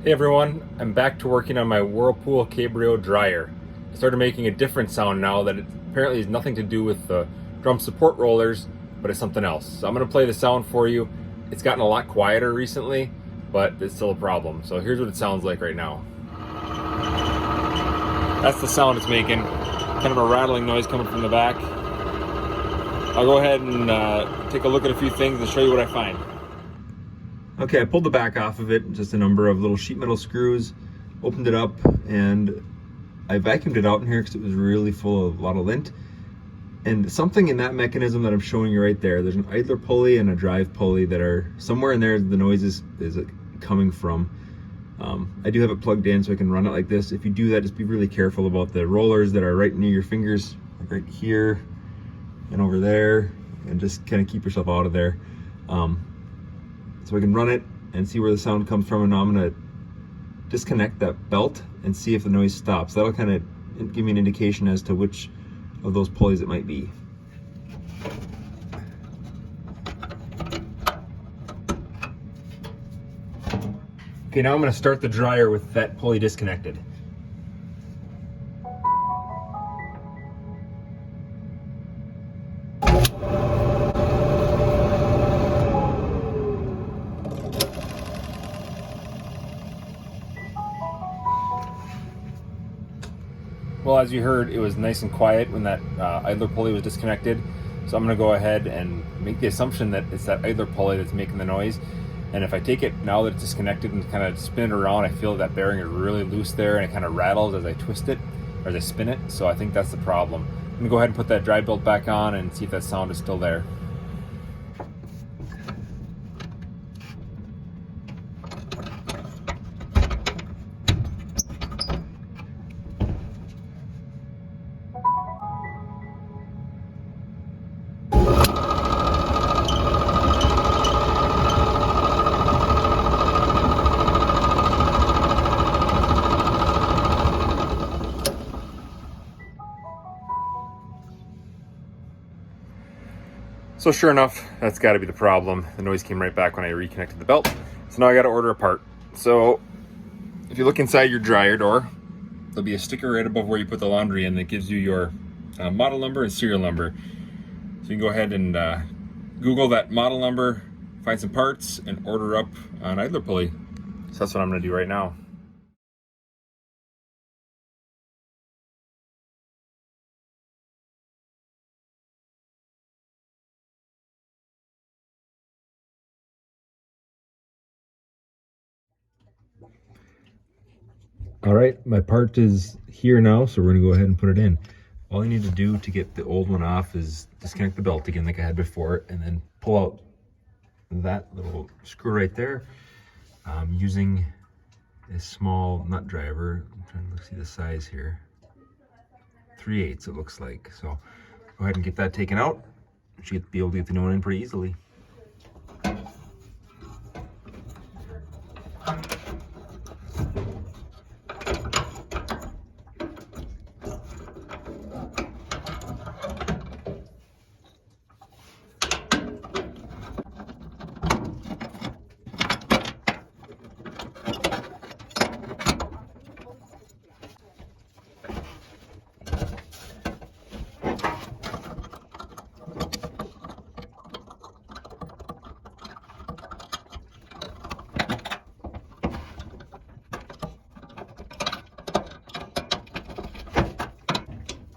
Hey everyone, I'm back to working on my Whirlpool Cabrio dryer. I started making a different sound now that it apparently has nothing to do with the drum support rollers, but it's something else. So I'm going to play the sound for you. It's gotten a lot quieter recently, but it's still a problem. So here's what it sounds like right now. That's the sound it's making. Kind of a rattling noise coming from the back. I'll go ahead and take a look at a few things and show you what I find. Okay, I pulled the back off of it, just a number of little sheet metal screws, opened it up, and I vacuumed it out in here because it was really full of a lot of lint. And something in that mechanism that I'm showing you right there, there's an idler pulley and a drive pulley that are somewhere in there the noise is coming from. I do have it plugged in so I can run it like this. If you do that, just be really careful about the rollers that are right near your fingers, like right here and over there, and just kind of keep yourself out of there. So I can run it and see where the sound comes from, and now I'm gonna disconnect that belt and see if the noise stops. That'll kind of give me an indication as to which of those pulleys it might be. Okay, now I'm gonna start the dryer with that pulley disconnected. Well, as you heard, it was nice and quiet when that idler pulley was disconnected. So I'm gonna go ahead and make the assumption that it's that idler pulley that's making the noise. And if I take it now that it's disconnected and kind of spin it around, I feel that bearing is really loose there and it kind of rattles as I twist it or as I spin it. So I think that's the problem. I'm gonna go ahead and put that drive belt back on and see if that sound is still there. So sure enough, that's got to be the problem. The noise came right back when I reconnected the belt. So now I got to order a part. So if you look inside your dryer door, there'll be a sticker right above where you put the laundry in that gives you your model number and serial number. So you can go ahead and Google that model number, find some parts, and order up an idler pulley. So that's what I'm going to do right now. All right, my part is here now, so we're gonna go ahead and put it in. All you need to do to get the old one off is disconnect the belt again like I had before, and then pull out that little screw right there using a small nut driver. I'm trying to see the size here. 3/8 it looks like. So go ahead and get that taken out. You should be able to get the new one in pretty easily.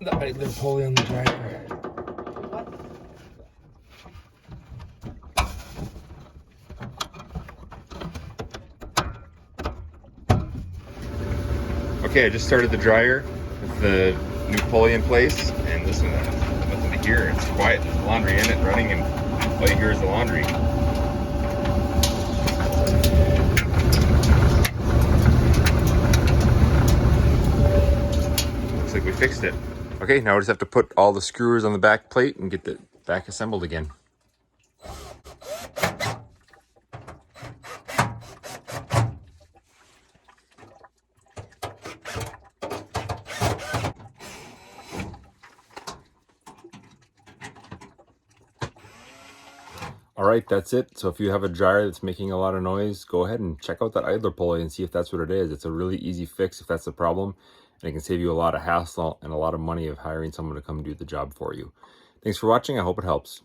That idler pulley on the dryer. Okay, I just started the dryer with the new pulley in place, and listen, nothing to hear. It's quiet. There's laundry in it running, and all you hear is the laundry. Looks like we fixed it. Okay, now we just have to put all the screws on the back plate and get the back assembled again. All All right, that's it. So if you have a dryer that's making a lot of noise, go ahead and check out that idler pulley and see if that's what it is. It's a really easy fix if that's the problem, and it can save you a lot of hassle and a lot of money of hiring someone to come do the job for you. Thanks for watching. I hope it helps.